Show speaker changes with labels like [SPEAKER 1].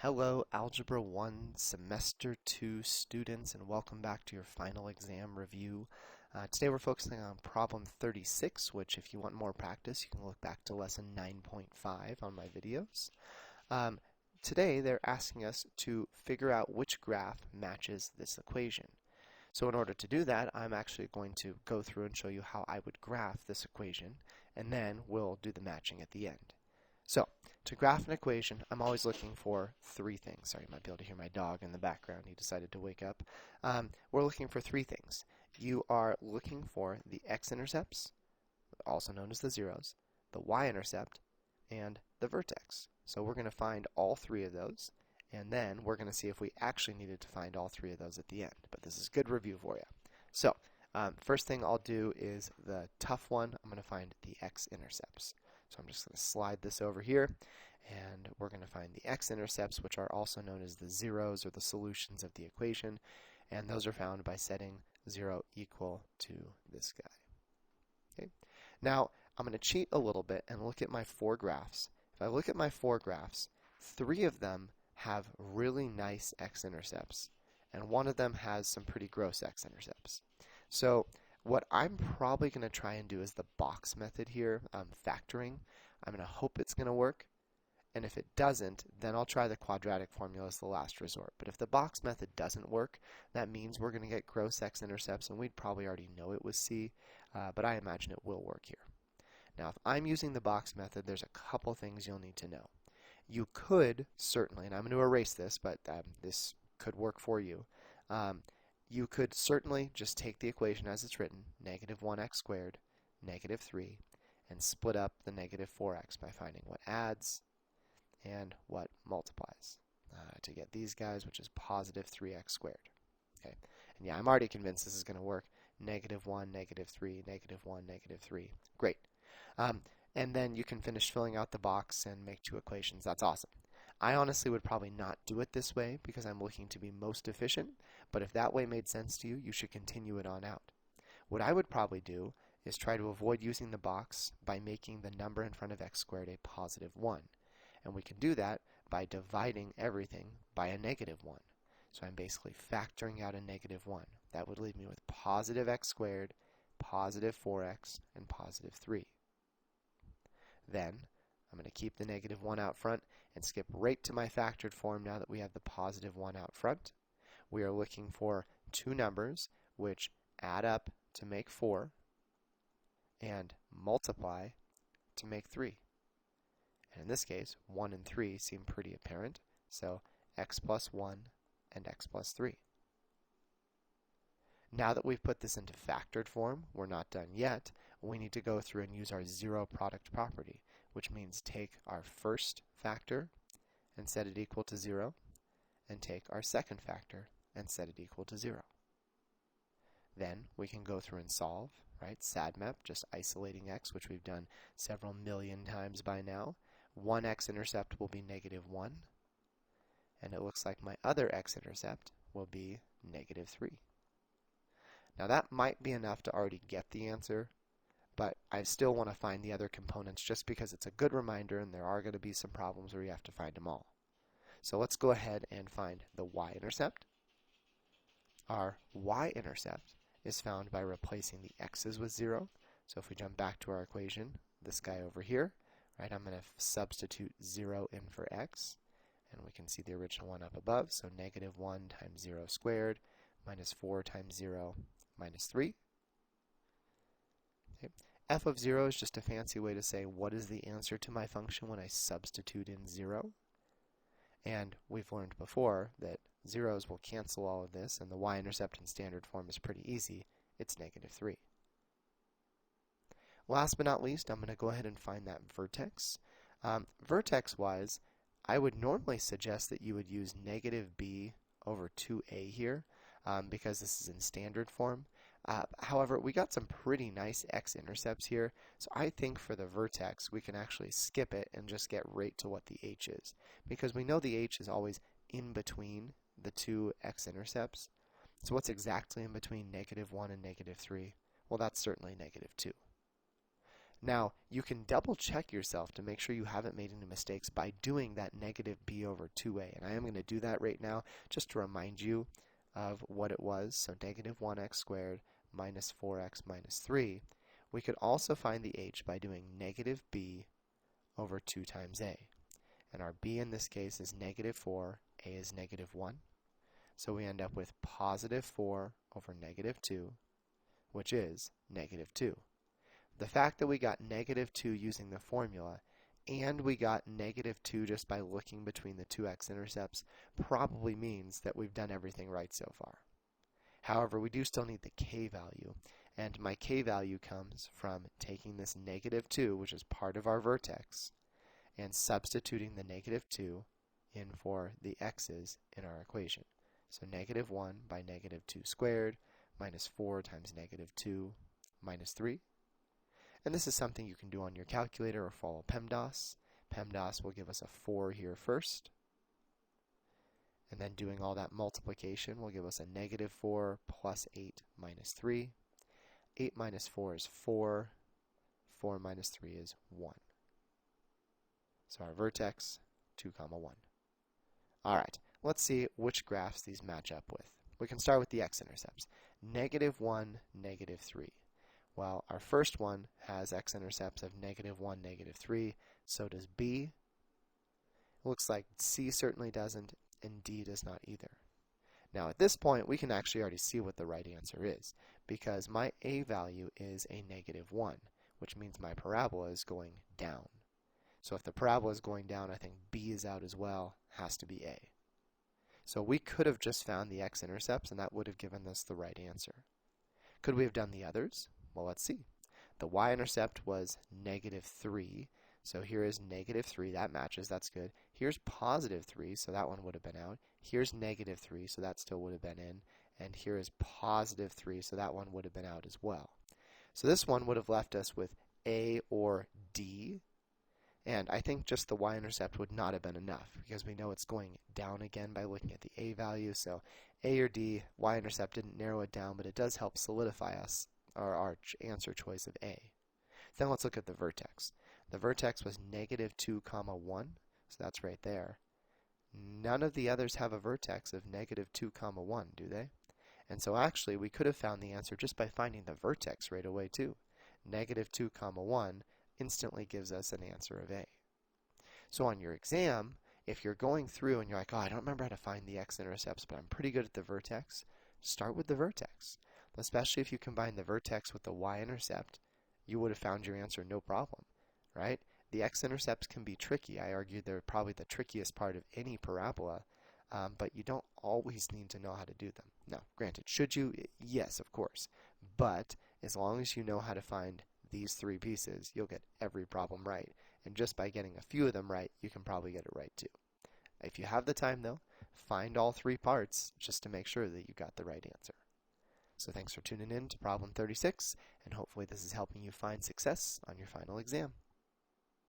[SPEAKER 1] Hello, Algebra 1 Semester 2 students, and welcome back to your final exam review. Today we're focusing on problem 36, which if you want more practice, you can look back to lesson 9.5 on my videos. Um, Today they're asking us to figure out which graph matches this equation. So in order to do that, I'm actually going to go through and show you how I would graph this equation, and then we'll do the matching at the end. So, to graph an equation, I'm always looking for three things. Sorry, you might be able to hear my dog in the background. He decided to wake up. We're looking for three things. You are looking for the x-intercepts, also known as the zeros, the y-intercept, and the vertex. So we're going to find all three of those, and then we're going to see if we actually needed to find all three of those at the end. But this is good review for you. So, first thing I'll do is the tough one. I'm going to find the x-intercepts. So I'm just going to slide this over here, and we're going to find the x-intercepts, which are also known as the zeros or the solutions of the equation, and those are found by setting 0 equal to this guy. Okay. Now, I'm going to cheat a little bit and look at my four graphs. If I look at my four graphs, three of them have really nice x-intercepts, and one of them has some pretty gross x-intercepts. So what I'm probably going to try and do is the box method here, factoring. I'm going to hope it's going to work, and if it doesn't, then I'll try the quadratic formula as the last resort. But if the box method doesn't work, that means we're going to get gross x-intercepts, and we'd probably already know it was C, but I imagine it will work here. Now, if I'm using the box method, there's a couple things you'll need to know. You could certainly, and I'm going to erase this, but this could work for you. You could certainly just take the equation as it's written, negative 1x squared, negative 3, and split up the negative 4x by finding what adds and what multiplies to get these guys, which is positive 3x squared. Okay, and yeah, I'm already convinced this is going to work. Negative 1, negative 3, negative 1, negative 3. Great. And then you can finish filling out the box and make two equations. That's awesome. I honestly would probably not do it this way because I'm looking to be most efficient, but if that way made sense to you, you should continue it on out. What I would probably do is try to avoid using the box by making the number in front of x squared a positive 1. And we can do that by dividing everything by a negative 1. So I'm basically factoring out a negative 1. That would leave me with positive x squared, positive 4x, and positive 3. Then I'm going to keep the negative 1 out front and skip right to my factored form now that we have the positive 1 out front. We are looking for two numbers which add up to make 4 and multiply to make 3. And in this case, 1 and 3 seem pretty apparent, so x plus 1 and x plus 3. Now that we've put this into factored form, we're not done yet. We need to go through and use our zero product property, which means take our first factor and set it equal to 0, and take our second factor and set it equal to 0. Then we can go through and solve, right? SADMAP, just isolating x, which we've done several million times by now. One x-intercept will be negative 1, and it looks like my other x-intercept will be negative 3. Now that might be enough to already get the answer, but I still want to find the other components just because it's a good reminder and there are going to be some problems where you have to find them all. So let's go ahead and find the y-intercept. Our y-intercept is found by replacing the x's with 0. So if we jump back to our equation, this guy over here, right, I'm going to substitute 0 in for x, and we can see the original one up above, so negative 1 times 0 squared minus 4 times 0 minus 3. Okay. F of 0 is just a fancy way to say what is the answer to my function when I substitute in 0. And we've learned before that zeros will cancel all of this, and the y-intercept in standard form is pretty easy. It's negative 3. Last but not least, I'm going to go ahead and find that vertex. Vertex-wise, I would normally suggest that you would use negative b over 2a here, because this is in standard form. However, we got some pretty nice x-intercepts here, so I think for the vertex we can actually skip it and just get right to what the h is, because we know the h is always in between the two x-intercepts. So what's exactly in between negative 1 and negative 3? Well, that's certainly negative 2. Now, you can double check yourself to make sure you haven't made any mistakes by doing that negative b over 2a. And I am going to do that right now just to remind you of what it was. So negative 1x squared minus 4x minus 3. We could also find the h by doing negative b over 2 times a. And our b in this case is negative 4, a is negative 1. So we end up with positive 4 over negative 2, which is negative 2. The fact that we got negative 2 using the formula, and we got negative 2 just by looking between the two x-intercepts, probably means that we've done everything right so far. However, we do still need the k value, and my k value comes from taking this negative 2, which is part of our vertex, and substituting the negative 2 in for the x's in our equation. So negative 1 by negative 2 squared minus 4 times negative 2 minus 3. And this is something you can do on your calculator or follow PEMDAS. PEMDAS will give us a 4 here first. And then doing all that multiplication will give us a negative 4 plus 8 minus 3. 8 minus 4 is 4. 4 minus 3 is 1. So our vertex, 2, 1. All right, let's see which graphs these match up with. We can start with the x-intercepts. Negative 1, negative 3. Well, our first one has x-intercepts of negative 1, negative 3. So does B. It looks like C certainly doesn't, and D does not either. Now at this point, we can actually already see what the right answer is, because my A value is a negative 1, which means my parabola is going down. So if the parabola is going down, I think B is out as well, has to be A. So we could have just found the x-intercepts, and that would have given us the right answer. Could we have done the others? Well, let's see. The y-intercept was negative 3, so here is negative 3, that matches, that's good. Here's positive 3, so that one would have been out. Here's negative 3, so that still would have been in. And here is positive 3, so that one would have been out as well. So this one would have left us with A or D. And I think just the y-intercept would not have been enough, because we know it's going down again by looking at the A value. So A or D, y-intercept didn't narrow it down, but it does help solidify us our answer choice of A. Then let's look at the vertex. The vertex was negative 2, 1, so that's right there. None of the others have a vertex of negative 2, 1, do they? And so actually we could have found the answer just by finding the vertex right away too. Negative 2, 1 instantly gives us an answer of A. So on your exam, if you're going through and you're like, oh, I don't remember how to find the x-intercepts, but I'm pretty good at the vertex, start with the vertex. Especially if you combine the vertex with the y-intercept, you would have found your answer no problem, right? The x-intercepts can be tricky. I argue they're probably the trickiest part of any parabola, but you don't always need to know how to do them. Now, granted, should you? Yes, of course. But as long as you know how to find these 3 pieces, you'll get every problem right. And just by getting a few of them right, you can probably get it right too. If you have the time, though, find all 3 parts just to make sure that you got the right answer. So thanks for tuning in to problem 36, and hopefully this is helping you find success on your final exam.